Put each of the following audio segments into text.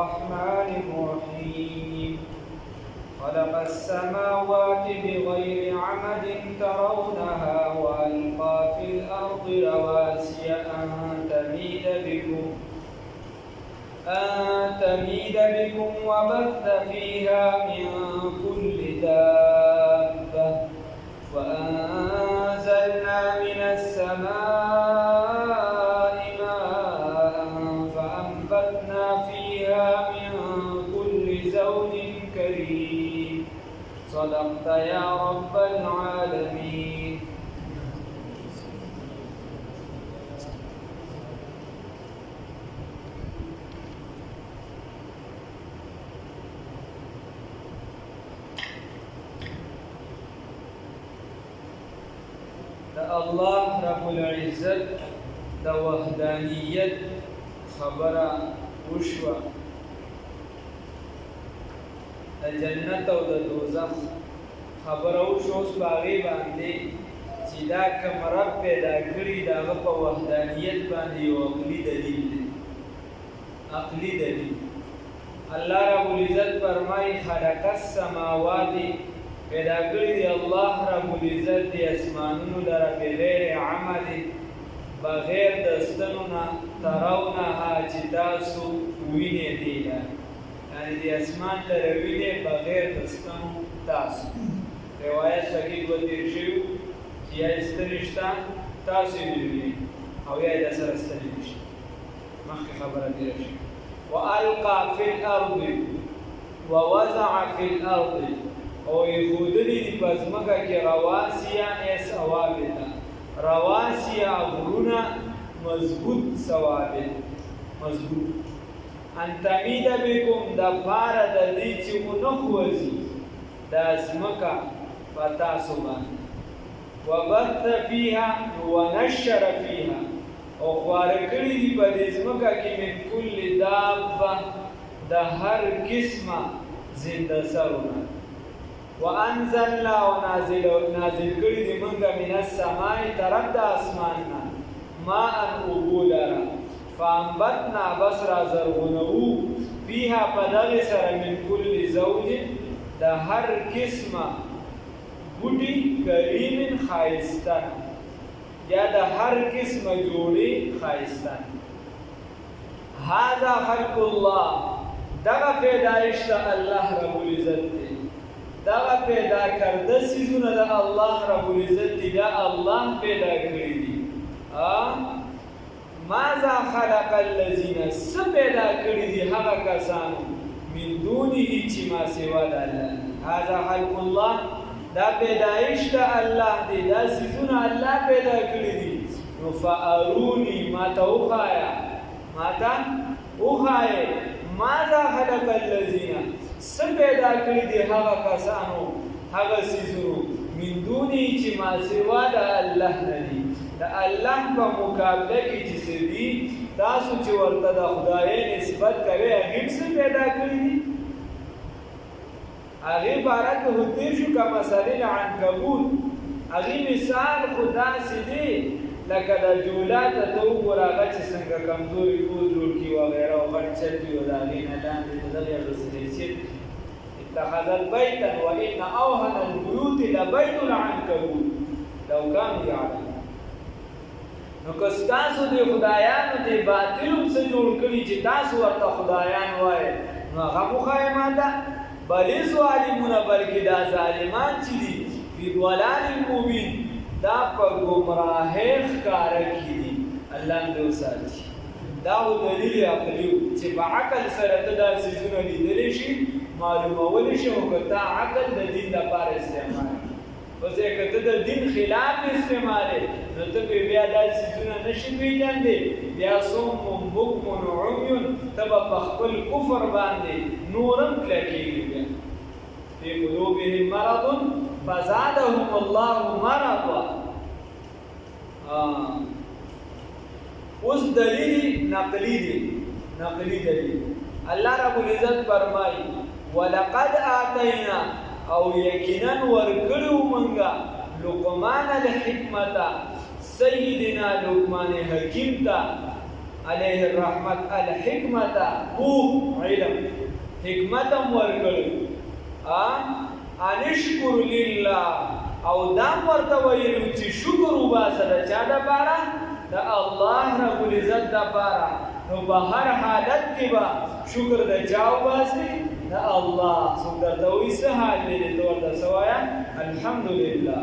الرحمن الرحيم خلق السماوات بغير عمد ترونها وألقى في الأرض رواسي أن تميد بكم وبث فيها من كل دابة وأنزلنا من السماء ماء فأنبتنا فيها من كل زوج كريم صدقت يا رب العالمين. الله رب العزت د وحدانیت خبره وشوه، د جنت او د دوزخ خبره وشوه. اوس په هغې باندې چې دا کوم رب پیدا کړي د هغه په وحدانیت باندې یو عقلي دلیل دی. عقلي دلیل الله رب العزت فرمایي خلق السماوات پیدا کړی دی الله رب العزت د اسمانونو لره بغیر عمد بغیر د ستنو نه ترونها چې تاسو وینئ دی یعنی د اسمان لره وینئ بغیر د ستنو تاسو. روایت پکې دوه تېر شوي چې یا ستنې شته تاسو یې وینئ او یا یې د سره ستنې نشته. مخکې خبره تېره شوې. والقى فی الارض ووضع فی الارض او یخودلی دی پزمکا کی رواسیا ایس اوابتا رواسیا غرونا مضبوط ثوابت مضبوط ان تمید بكم دا پارا دا دی چی منخوزی دا ازمکا فتاسو باندې وبث فيها ونشر فيها او خوارکړي دی په دې ازمکا کې من کل دابه دا هر قسمه زنده سرونه وانزلنا ونازل کړي دي موږ من السماء طرف د اسمان نه ماء اوبولرا فانبتنا بصرا زرغونو فيها بدل سره من كل زوج د هر قسمه بوټي کریم خایستان یا د هر قسمه جوړي خایستان. هذا خلق الله دغه پیدایش د الله رب العزت دی. دغه پیدا کرده سیزونه د الله رب العزت دی. دا الله پیدا کړی دي. ماذا خلق الذين س پیدا کړی دي هغه کسانو من دونه چې ما سوا د الله. هذا خلق الله دا پیدایش د الله دی. دا سیزونه الله پیدا کړی دي. نو فارونی ماته وخایا ماذا خلق الذين س پیدا کړی دي هغه کسانو هغه سیزونو من دونی چې ما سوا د الله نه دي. د الله په مقابله کې چې څه دي تاسو چې ورته د خدای نسبت کوئ هغه څه پیدا کړی دي. هغه باره کې هوتیر شو که مثلې عنکبوت هغه مثال خدا سي دي لکه د جولات ته وګوره هغه چې څنګه کمزوري کور جوړ کړي وغیره او غټ چت وي او د هغې نه لاندې د دغې حیثیت اتخذت بیتا وان اوهن البیوت لبیت العنکبوت لو کانوا یعلمون. نو که ستاسو د خدایانو د باطل هم څه جوړ کړي چې تاسو ورته خدایان وایئ نو هغه وښایئ ماته. بل ظالمون بلکې دا ظالمان چې دي فی ضلال مبین دا په ګمراهۍ ښکاره کې دي. الله دې وساتي. دا دلیل عقلي چې په عقل سره ته دا څیزونه لیدلی شي معلومولی شي او که تا عقل د دین لپاره استعمال اوس که ته د دین خلاف استعمالې نو ته بیا دا څیزونه نشي پېژندې. بیا صم بکم عمي ته به په خپل کفر باندې نورم کلکېږي. بیا فی قلوبهم مرض فزادهم الله مرضا. اوس دلیل نقلی دی. نقلی دلیل الله رب العزت فرمایي ولقد آتینا او یقینا ورکړو مونږه لقمان الحکمت سیدنا لقمان حکیم ته علیه الرحمت الحکمت پوخ علم حکمتم ورکړو انشکر لله او دام ورته ویلو چې شکر وباسه د چا دپاره د الله رب العزت دپاره نو په هر حالت کې به شکر د چا وباسي د الله څوک درته وایي څه حال دی ته ورته څه وایه الحمدلله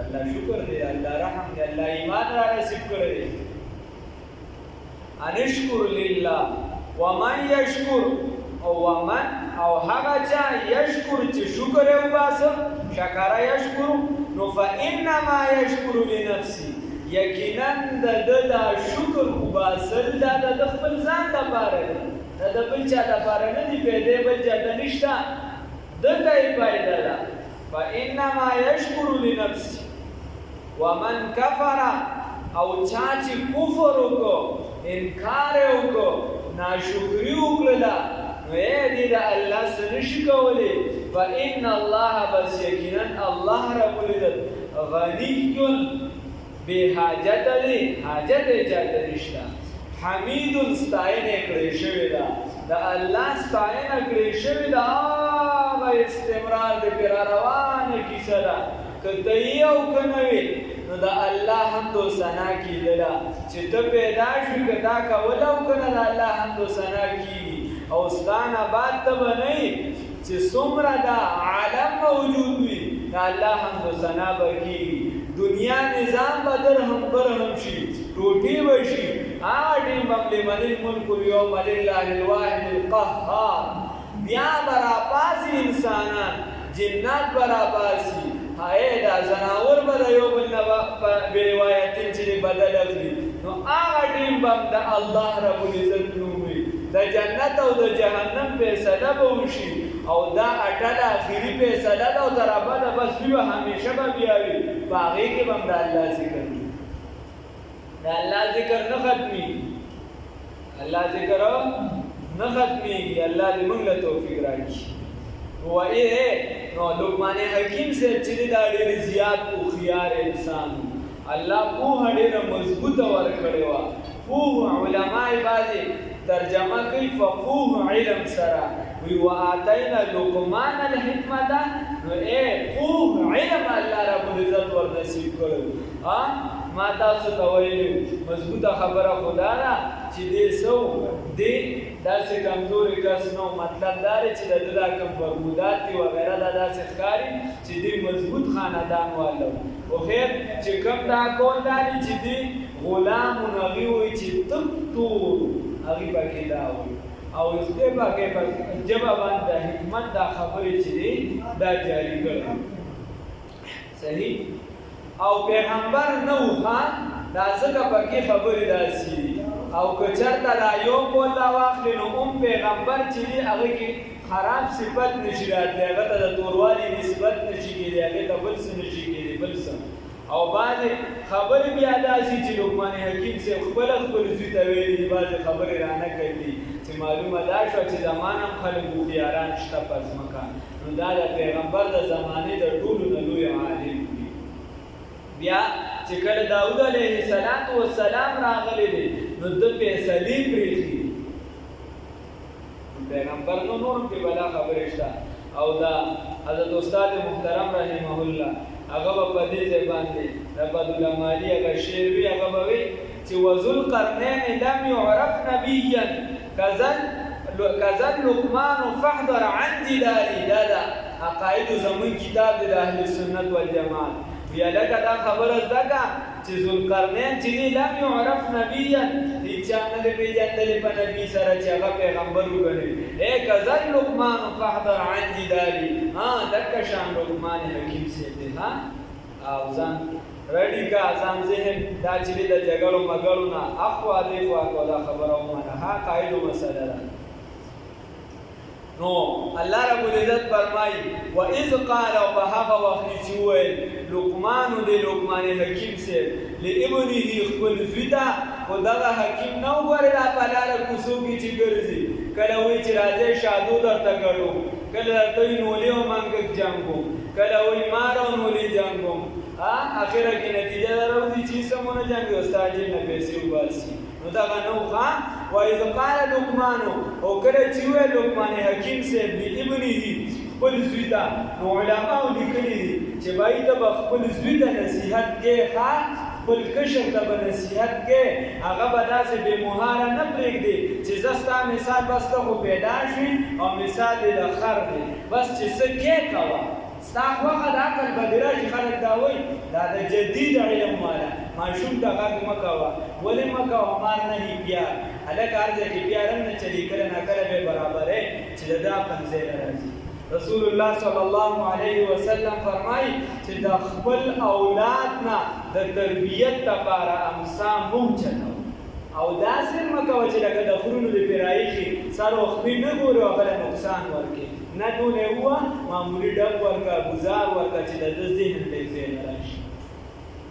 الله شکر دی الله رحم دی الله ایمان را نصیب کړی دی انشکر لله ومن یشکر ومن او هغه چا یشکر چې شکر یې وباسه شکر یشکر نو فانما یشکر لنفسه یقینا د دا شکر وباسل دا د خپل ځان لپاره دی دا د بل چا لپاره نه دی پیدا بل چا ته نشته دته یې پیدا ده فانما یشکر لنفسه ومن کفر او چا چې کفر وکړو انکار وکړو ناشکري وکړله نو دې د الله څه نشي کولی فإن الله بس یقینا الله رب العزت غني بې حاجته دی حاجت یې چاته نشته حمید ستاینه کړې شوې ده د الله ستاینه کړې شوې ده هغه استمرار د پې را روانه کیسه ده که ته یې او که نه وې نو د الله حمد و ثنا کېدله چې ته پیدا شوې که دا کوله او که نه د الله حمد و ثنا کېږي او ستا نه بعد ته به نه یې چې څومره دا عالم موجود وي د الله حمد و ثنا به کېږي دنیا نظام به درهم برهم شي ټوټې به شي هغه ټیم به لمن الملک اليوم لله الواحد القهار بیا به راپاسي انسانان جنات به راپاسي دا زناور به د یو بل نه بې روایتین چې بدل اخلي نو هغه ټیم به د الله رب العزت نوم وي د جنت او د جهنم فیصله به وشي او دا اټل اخري فیصله ده او تر ابده بس وي به همیشه به بیا وي په هغې کې به هم د الله ذکر وي د الله ذکر نه ختمېږي الله ذکر نه ختمېږي الله دې موږ له توفیق راکړي نو لقمان حکیم صاحب چې دا ډېر زیات هوښیار انسان الله پوهه ډېره مضبوطه ورکړې وه پوه علما یې بعضې ترجمه کوي فقوه علم سره وی وآتینا لقمان الحکمت نو پوه علم الله رب العزت ورنصیب کړو ما تاسو ته ویلي مضبوطه خبره خو دا ده چې دې څه دې داسې کمزوري کس نه مطلب دا دی چې د ده دا کوم فرمودات دي وغیره دا داسې ښکاري چې دې مضبوط خاندان والا خو خیر چې کوم دا کول دا دی چې دې غلامون هغې وایي چې تک تور هغې پکې دا وایي او دې پکې په ژبه باندې د حکمت دا خبرې چې دی دا جاري کړی صحیح او پیغمبر نه و دا ځکه پکې خبرې داسې دي او که چېرته دا یو قول راواخلې نو پیغمبر چې دی هغه کې خراب صفت نشي راتلی هغه ته د توروالي نسبت نشي کېدی هغې ته بل څه نشي کېدی بل څه او بعضې خبرې بیا داسې چې لقمان حکیم صاحب خپله خپل زوی ته ویلي دي بعضې خبرې رانه کوي چې معلومه دا شوه چې زمان هم خلک هوښیاران شته په ځمکه نو دا د پیغمبر د زمانې د ټولو نه لوی عالم دی بیا چې کله داود علیه السلام راغلی دی نو ده فیصلې پرېښي پیغمبر نو نور هم پرې بلا خبرې شته او دا حضرت استاد محترم رحمه الله هغه به په دې ځای باندې د بدالعمالي هغه شعر وي هغه به وي چې وذوالقرنین لم یعرف نبیا کذا لقمان فاحذر عن جدالي دا د عقایدو زموږ کتاب دی د اهل سنت والجماعت بیا لکه دا خبره زده کړه چې ذوالقرنین چې دی لم یعرف نبیا هېچا نه دی پېژندلی په نبي سره چې هغه پیغمبر وګڼي کذا لقمان فاحذر عن جدالي دکه شان لقمان حکیم صاحب دی او ځان رډي کا ځان ذهن دا چې دی د جګړو مګړو نه اخوا دېخوا کو دا خبره ومنه قاعدو مسله ده نو الله رب العزت فرمایي واذ قال وهغه وخت چې وویل لقمان حکیم صاحب لابنه خپل زوی ته خو دغه حکیم نه وګورې دا په لاره کوڅو کې چې ګرځي کله وایي چې راځئ شادو درته ګډو کله درته وایي نولې او منګک جنګ کوم کله وایي مار او نولې جنګ کوم اخره کې نتیجه دا راوځي چې سمونه جنګ وي ستا جیب نه پیسې وباسي نو نو دغه نو ښه وایذ قال لقمان او کله چې ویل لقمان حکیم صاحب لابنه خپل زوی ته نو علماو لیکلي دي چې باید به خپل زوی ته نصیحت کې ښه خپل کشر ته به نصیحت کې هغه به داسې بې مهاره نه پرېږدي چې زه ستا مثال بس ته خو پیدا شوي او مثال دې د خر دی بس چې څه کې کوه ستا خوښه د عقل بدره چې خلک دا وایي دا د جدید علم والا ماشوم ته غږ مه کوه ولې مه کوه مار نه هي پیار هلک هر ځای کې پیار هم نه چلي کله ناکله به برابرې چې د ده عقل ځای نه راځي رسول الله صلی الله علیه وسلم فرمایي چې د خپل اولاد نه د تربیت لپاره امسا موږ چلو او داسې مه کوه چې لکه د خرونو د پیرایخي سر وختي نه ګوري او هغه نقصان ورکړي نه ټول یې ووه معمولي ډب ورکړه ګزار ورکړه چې د ده ذهن ته یې ځای نه راشي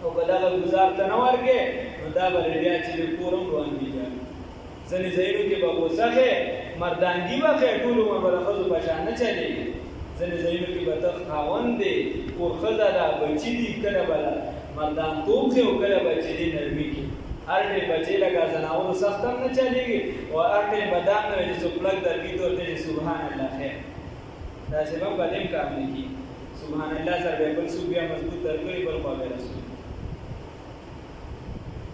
او که دغه ګزار ته نه ورکړې نو دا به بیا چې د کور هم روان وي ځینې ځایونو کې به غوسه مردانګي به ښې ټول عمر به د ښځو په شان نه چلېږي ځینې ځایونو کې به ته خاوند دی کور ښځه ده بچي دي کله به مردانتوب ښې او کله به چې دی نرمي کې هر ټیم بچې لکه زناورو سخت هم نه چلېږي او هر ټیم به دا نه وي چې څوک پلک درکړي ته ورته چې سبحان الله خیر داسې به په دې هم کار نه کېږي سبحان الله سره به بل څوک بیا مضبوط درکړي بل خوا به رسول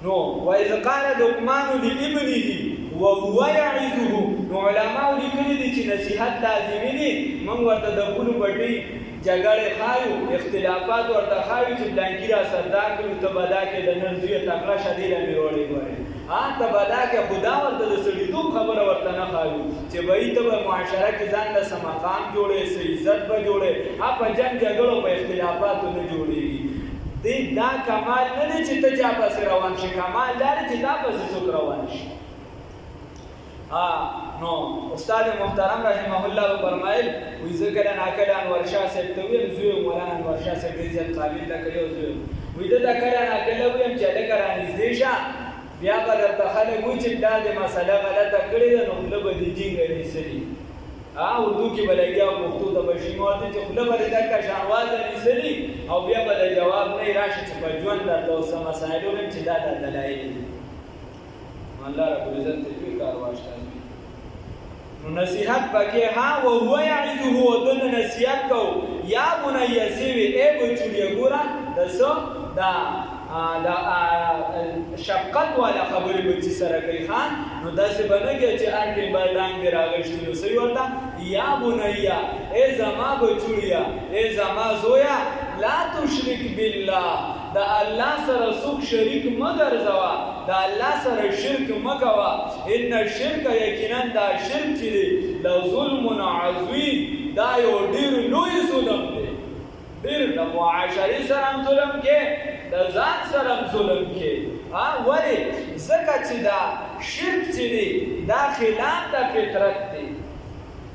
نو وإذ قال لقمان لابنه وهو يعظه نو علماء لیکلي دي چې نصیحت لازمي دي موږ ورته د پولو پټي جګړې ښایو اختلافات ورته ښایو چې بلانکي را سردا کړو ته به دا کې د نن زویه تکړه شه دی له مې وړې ګورې ته به دا کې خدا ورته د سړیتوب خبره ورته نه ښایو چې بهی ته به معاشره کې ځان له څه مقام جوړې څه عزت به جوړې په جنګ جګړو په اختلافاتو نه جوړېږي دا کمال نه دی چې ته چا پسې روان شي کمال دا دی چې تا پسې څوک روان شي نو استاد محترم رحمه الله فرمایل وایي زه کله ناکله انور شاه صاحب ته ویم زوی مولانا انور شاه صاحب ډېر زیات قابل ته کړی او زوی وایي ده ته کله ناکله ویم چې هلکه رانږدې شه بیا به درته خلک وایي چې دا د مسله غلطه کړې ده نو خوله به دې جینګه نیسلي اردو کې به لګیا پښتو ته به شي ماته چې خوله به دې دکه شانوازه نیسلي او بیا به د جواب نه یې راشي چې په ژوند درته اوس مسایل ویم چې دا د دلایل دي الله رب العزت ته دوی کار واچوي نو نصیحت پکې وهو یعظه ودن نصیحت کو یا بنیه سوی ای بچوړیه ګوره د څه دا شفقت والا خبرې بچي سره کوي نو داسې به نه کوي چې هر ټیم به ډانګ دې راغشتي نو څه ورته یا بنیه ای زما بچوړیه ای زما زویه لا تشرک بالله د الله سره څوک شریک مه ګرځوه د الله سره شرک مه کوه ان الشرک یقینا دا شرک چې دی لظلم عظیم دا یو ډېر لوی ظلم دی ډېر د معاشرې سره هم ظلم کې د ځان سره هم ظلم کې ولې ځکه چې دا شرک چې دی دا خلاف د فطرت دی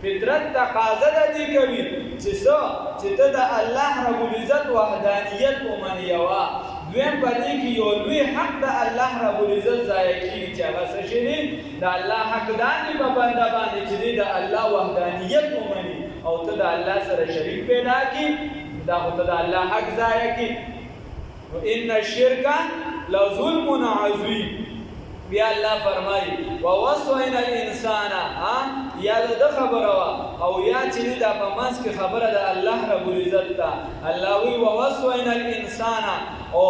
فطرت تقاضا د دې کوي چې څه چې ته د الله رب العزت وحدانیت ومنې یوه دویم په دې کې یو لوی حق د الله رب العزت ضایع کېږي چې هغه څه شی دی د الله حق دا دی په بنده باندې چې دی د الله وحدانیت ومني او ته د الله سره شریک پیدا کړي دا خو ته د الله حق ضایع کړي نو ان الشرک لظلم عظیم بیا الله فرمایي ووصینا الانسان یا د خبره وا او یا چې دا په منځ کې خبره د الله رب العزت ته الله وی ووصینا الانسان او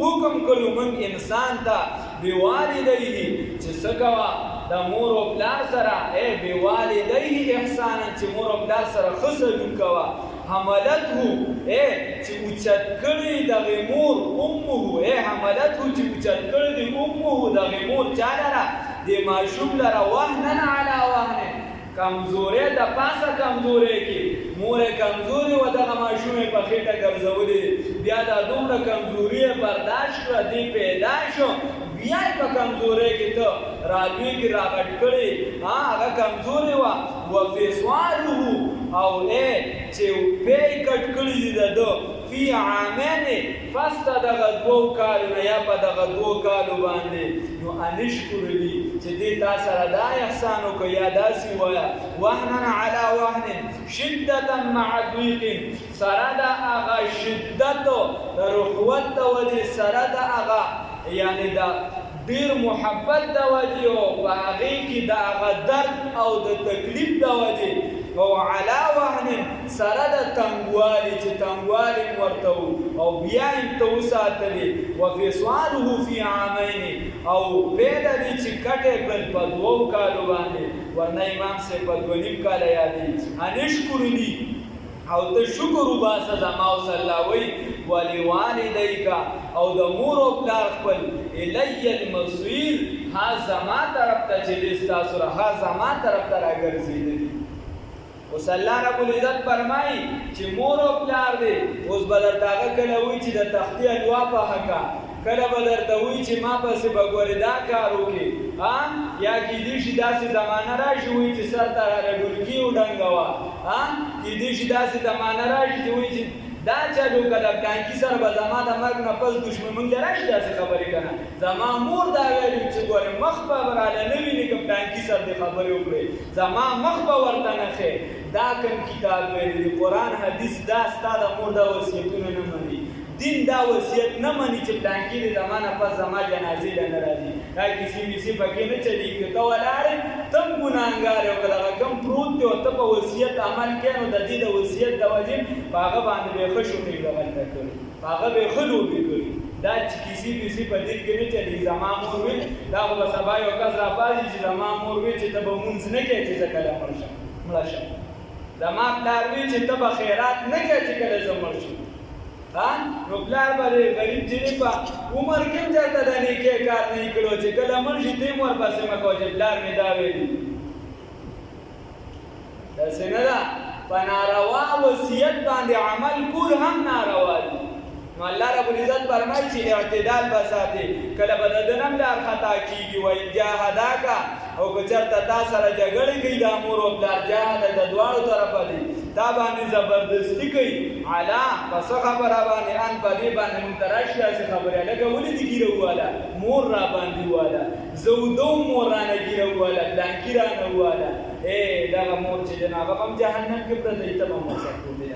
حکم کړو موږ انسان ته بوالديه چې څه کوه د مور او پلار سره بوالديه احسانا چې مور او پلار سره ښه سلوک کوه حملته چې اوچت کړی دغې مور امه حملته چې اوچت کړی د امه دغې مور چا لره د ماشوم لره وهنا علی وهن کمزورې د پاسه کمزورې کې مور کمزورې و دغه ماشوم یې په خېټه ګرځولې بیا دا دومره کمزوري یې برداشت کړه دی پیدا شو بیا یې په کمزورۍ کې ته رالوی کې راغټ کړې هغه کمزورې وه وفصاله او چې پی کټ کړي دي د ده فی عامین فسته دغه دوو کالو نه یا په دغه دوو کالو باندې نو انشکر لي چې دې تا سره دا احسان وکړه یا داسې ووایه وهنا علی وهن شدة مع ضیق سره د هغه شدت د رخوت د وجې سره د هغه یعنې د ډیر محبت د وجې او په هغې کې د هغه درد او د تکلیف د وجې او علا وهن سره د تنګوالي چې تنګوالي م ورته او بیا یې ته وساتلې وفصاله فی عامین او پرېږده دې چې کټ یې کړل په 2 کالو باندې ورنه امام صاحب په 2.5 کاله یادوي ان اشکر لي او ته شکر وباسه زما او الله وایي ولوالدیک او د مور او پلار خپل الی المصیر ها زما طرف ته چې دې ستاسو ها زما طرف ته راګرځېدلي اوس الله رب العزت فرمایي چې مور او پلار دی اوس به درته هغه کله وایي چې د تختې حلوا په حقه کله به درته وایي چې ما پسې به ګورې دا کار وکړې یا کیدای شي داسې زمانه راشي وایي چې سر ته ډولکي وډنګوه کیدای شي داسې زمانه راشي چې وایي چې دا چلو که د ټانکي سره به زما د مرګ نه پس دشمن موږ له راشي داسې خبرې که نه زما مور دا ویلي چې ګورې مخ به راله نه وینې که ټانکي سره دې خبرې وکړې زما مخ به ورته نه ښې دا کوم کتاب ویلی دی قرآن حدیث دا ستا د مور دا وصیتونه نه مني دین دا وصیت نه مني چې ټانکي د زما نه پس زما جنازې له نه راځي دا کیسې ویسې پکې نه چلېږي که ته ولاړې ته هم ګناهګار یې او که دغه کوم پروت دی او ته په وصیت عمل کوې نو د دې د وصیت د وجې په هغه باندې به یې ښه شوقې غلطه کړې په هغه به یې ښه لوبې کړي دا چې کیسې ویسې په دین کې نه چلېږي زما مور وي دا خو به سبا یو کس راپاڅي چې زما مور وي چې ته به مونځ نه کوې چې زه کله مړه شم زما پلار وي چې ته به خیرات نه کوې چې کله زه مړ شم نو پلار به غریب جنې په عمر کې هم چېرته د نیکۍ کار نه یې کړو چې کله مړ شي ته یې هم ورپسې مه کوه چې پلار مې دا ویلي داسې نه ده په ناروا وصیت باندې عمل کول هم ناروا دي نو الله رب العزت فرمایي چې اعتدال به ساتې کله به د ده نه هم لار خطا کېږي وایي جاهداکه او که چېرته تا سره جګړې کوي دا مور او پلار جاهده د دواړو طرفه دی تا باندې زبردستي کوي علا په څه خبره باندې ان په دې باندې مونږ ته راشي داسې خبرې لکه ولې دې ګیره وواله مور را باندې وواله زه اوده مور رانه ګیره وواله پلانکي رانه وواله دغه مور چې دی نو هغه به هم جهنم کې پرته وي ته به هم ورسره پروت دی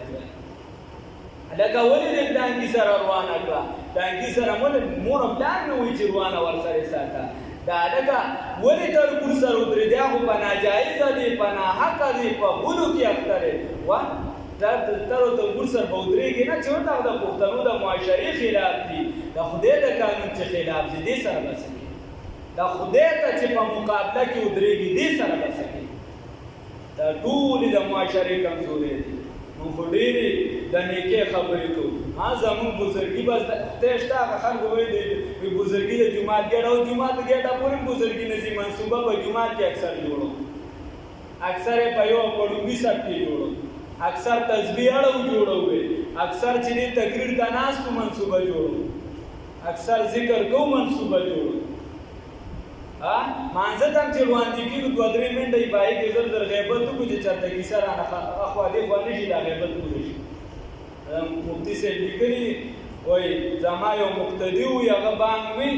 لکه ولې دې پلانکي سره روانه کړه پلانکي سره مور او پلار نه وایي چې روانه ورسره ساته دا لکه ولې تربور سره ودرېدی هغه په ناجایزه دی په ناحقه دی په غلو کې اخته دی دا تر تربور سره به ودرېږي نه چې ورته د پښتنو د معاشرې خلاف دي د خدای د قانون چې خلاف دي دې سره به څه کوي د خدای ته چې په مقابله کې ودرېږي دې سره به څه کوي دا ټولې د معاشرې کمزورۍ دي موږ خو ډېرې د نیکۍ خبرې کوو زموږ بزرګي بس خدای شته هغه خلکو وایي بزرګي د جومات ګېډه او جومات ګېډه پورې هم بزرګي نه ځي منصوبه په جومات کې اکثر جوړو اکثر یې په یو پړومبي سب کې جوړو اکثر تسبیح اړو جوړوي اکثر چې دې تقریر ته ناستو منصوبه جوړو اکثر ذکر کو منصوبه جوړو مانځه ته هم چې روان دي کېږي 2-3 منټه یې په هغې کې زر زر غیبت وکړو چې چېرته کیسه رانه اخوا دې خوا نه شي دا غیبت پوره شي مفتي صاحب لیکلي وایي زما یو مقتدي وي هغه بانک وي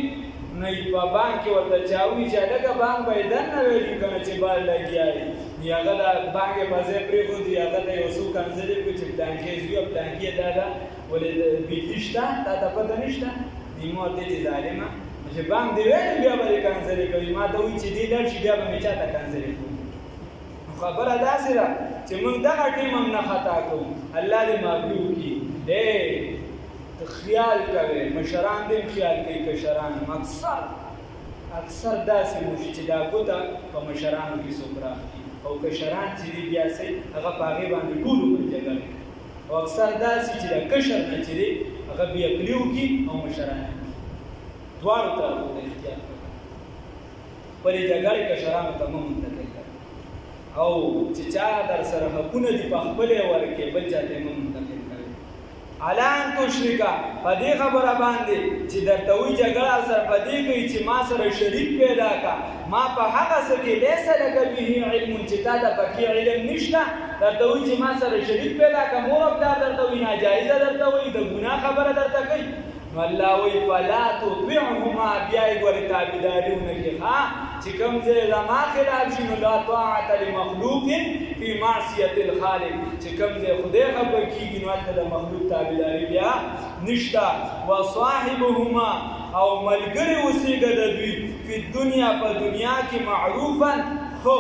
نو په بانک کې ورته چا وي چې هلکه بانک به یې دننه ویلي که نه چې بال لګیا یې هغه د بانک یې په ځای پرېښودي هغه ته یو څو کنځلې کړو چې پلانکې زوی او پلانکې دا ده ولې بجلي شته تا ته پته نه شته دې مور دی چې ظالمه چې بانک دې ویلي بیا به دې کنځلې کوي ما ته وایي چې دې لاړ شي بیا به مې چا ته کنځلې کوي خبره داسې ده چې موږ دغه ټیم هم نه خطا کوو الله دې معافي وکړي ته خیال کوې مشران دې هم خیال کوي کشران اکثر داسې موشي چې دا ګوته په مشرانو کې څوک راخلي او کشران چې دي بیا سي هغه په هغې باندې ټول عمر جګړه کوي او اکثر داسې چې د کشر نه چې دی هغه بې عقلي وکړي او مشران یې دواړو طرفو ته احتیاط کوي خپلې جګړې کشرانو ته مه منتقل کوي او چې چا در سره حقونه دي په خپلې ورکړي بل چا ته مه منتقل کوي علی ان تشرکه په دې خبره باندې چې درته وایي جګړه سره په دې کوي چې ما سره شریک پیدا کا ما په هغه څه کې لیس لک به علم چې تا ته پکې علم نشته درته وایي چې ما سره شریک پیدا کا مور او پلار درته وایي ناجایزه درته وایي د ګناه خبره درته کوي نو الله وایي فلا تطیعهما بیا یې ګورې تابعداري ونه کړي چې کوم ځای زما خلاف شي نو لا طاعة لمخلوق فی معصیة الخالق چې کوم ځای خدای خفه کېږي نو هلته د مخلوق تابعداري بیا نشته. وصاحبهما او ملګری اوسېږه د دوی فی الدنیا په دنیا کې معروفا خو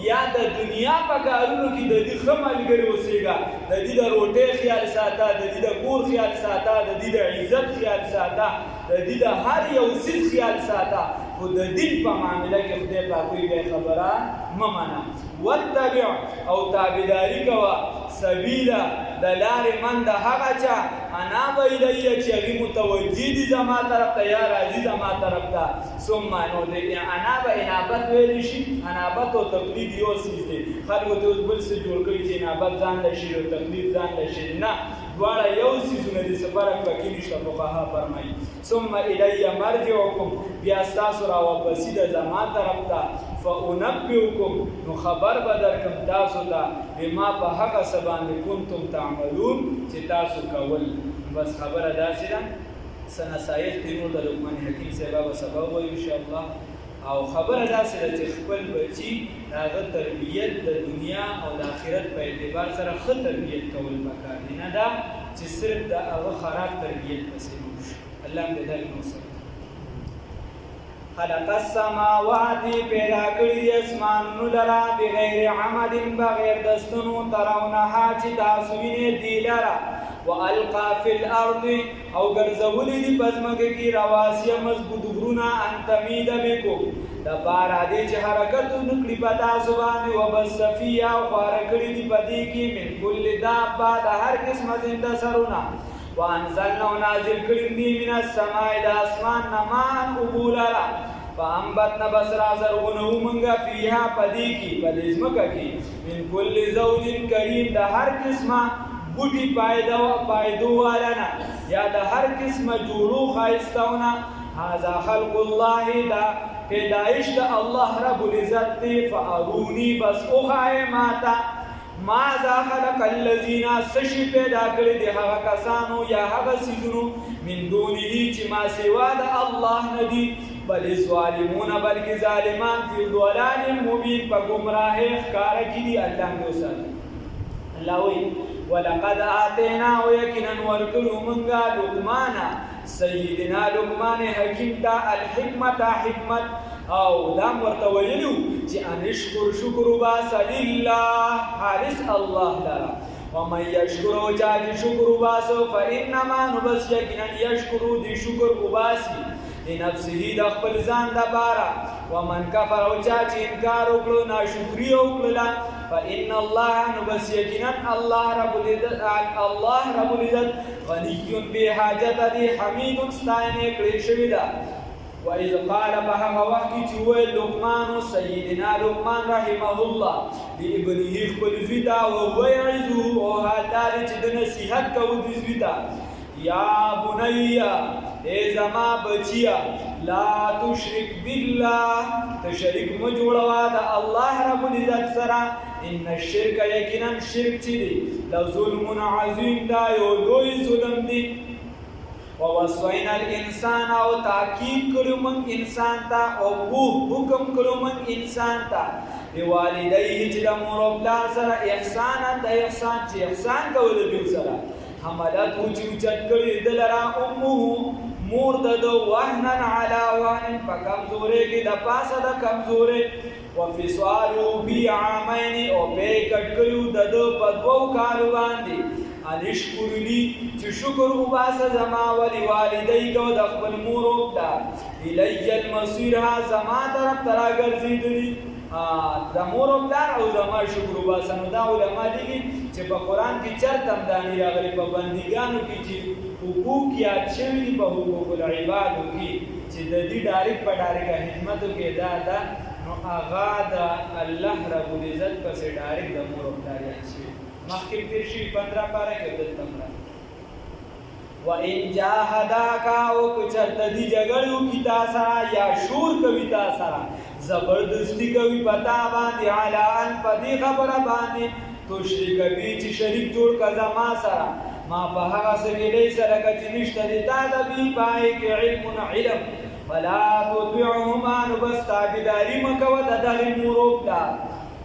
یا د دنیا په کارونو کې د دې ښه ملګري اوسېږه، د دې د روټۍ خیال ساته، د دې د کور خیال ساته، د دې د عزت خیال ساته، د دې د هر یو څیز خیال ساته، خو د دین په معامله کې خدای پاک وایي خبره مه منه. واتبع او تابعداري کوه سبیله د لارې من د هغه چا اناب الیه چې هغې متوجه دي زما طرف ته یا راځي زما طرف ته. ثم نو د انابت ویلی شي، انابت او تقلید یو څیز دی. خلکو ته اوس بل څه جوړ کړي چې انابت ځان له شي او تقلید ځان له شي، نه دواړه یو څیزونه دي، څه فرق پکې نشته. فقها فرمایي ثم الیه مرجعکم بیا ستاسو راواپسي ده زما طرف ته فانبئکم نو خبر به درکړم تاسو ته بما په هغه څه باندې کنتم تعملون چې تاسو کول. بس خبره داسې ده څه نصایح دي نو د لقمان حکیم صاحب به سبب وایو انشاءالله. او خبره داسې ده چې خپل بچي د هغه تربیت د دنیا او د آخرت په اعتبار سره ښه تربیت کول پکار دي، نه دا چې صرف د هغه خراب تربیت پسې وشي. الله هم دې دغې نو سره خلق السماوات پیدا کړي دي اسمانونو لره بغیر عمد بغیر دستونو ترونها چې تاسو وینئ دي لره والقا فی الارض او ګرځولي دي په ځمکه کې رواسیه مضبوط غرونه ان تمید بکم دپاره دې چې حرکت ونکړي په تاسو باندې وبث فیها او خواره کړي دي په دې کې من کل دابه د هر قسمه زنده سرونه وانزلنا نازل کړي دي من السماء د اسمان نه ماء اوبه لره فانبتنا بس را زرغونو منګه فیها په دې کې په دې ځمکه کې من کل زوج کریم د هر قسمه بوټي پایدو والانا یا د هر قسمه جوړو ښایستهونه هذا خلق الله دا پیدایش د الله رب العزت دی فاروني بس وښایئ ماته ماذا خلق الذین سشي پیدا کړي دي هغه کسانو یا هغه څیزونو من دونه چې ما سوا د الله نه دي بل ظالمون بلکې ظالمان فی ضلال مبین په ګمراهۍ ښکاره کې دي. الله دې وساتي. الله وایي ولقد آتینا یقینا ورکړو موږ لقمان سیدنا لقمان حکیم ته الحکمت حکمت او دا ورته ویلو چې ان اشکر شکر وباسه لله حارس الله لره ومن یشکر او چا چې شکر وباسه فانما نو بس یقینا یشکر دی شکر وباسي لنفسه د خپل ځان دپاره ومن کفر او چا چې انکار وکړو ناشکري وکړله فإن الله نو بس یقینا الله رب العزت غنی بې حاجته دی حمید ستاینه کړې شوې ده. وإذ قال په هغه وخت کې چې وویل لقمان سیدنا لقمان رحمه الله لابنه خپل زوی ته وهو یعظه او حال دا دی چې د نصیحت کوو د زوی ته یا بنیه ای زما بچیا لا تشرک بالله ته شریک مه جوړوه د الله رب العزت سره ان الشرک یقینا شرک چې دی لظلم عظیم دا یو لوی ظلم دی. ووصینا الانسان او تاکید کړو موږ انسان ته او حکم کړو موږ انسان ته بوالدیه چې د مور او پلار سره احسانا د احسان چې احسان کول دوی سره حملته چې اوچت کړي د لره امه مور د وهنا علی وهن په کمزورۍ کې د پاسه د کمزورۍ وفصاله فی عامین او به کټ کړو د په 2 کالو باندې ان اشکر لی چې شکر وباسه زما ولی والدیک او د خپل مور او پلار الی المصیر زما طرف ته راګرځېدلي د مور او پلار او زما شکر وباسه. نو دا علما لیکي چې په قرآن کې چرته هم دا نه راغلي په بندګانو کې چې حقوق یاد شوي دي په حقوق العبادو کې چې د دې ډایرکټ په ډایرکټ خدمتو کې دا ده نو هغه د الله رب العزت پسې ډایرکټ د مور او پلار یاد شوي مخکې تیر شوي 15 پاره کې دلته وَإِنْ جَاهَدَاكَ او که چرته دي جګړې وکړي تا سره یا شور کوي تا سره زبردستی کوي په تا باندې علی ان په دې خبره باندې تشرک بي چې شریک جوړ که زما سره ما په هغه څه کې لیس لکه چې نشته د تا د بي پای کې علم فلا تطيعهما نبس تابداري مکو د دغه مورو پلار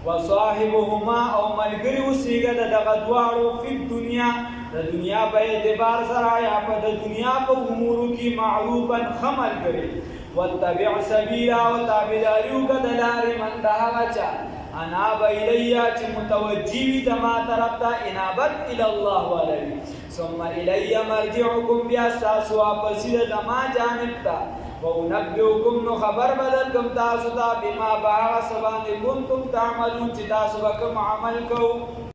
وصاحبهما او ملګری اوسېږه د دغه دواړو فی الدنیا د دنیا په اعتبار سره یا په د دنیا په امورو کې معروفا ښه ملګری واتبع سبیلا او تابعداري وکړه د لارې من د هغه چا اناب الیا چې متوجي وي زما طرف ته انابت الی الله ولوي ثم الی مرجعکم بیا ستاسو واپسې د زما جانب ته وَأُنَبِّئُكُمْ نو خبر بدل تاسو ته بما به هغه څه باندې کنتم تعملون چې تاسو به کوم عمل کوئ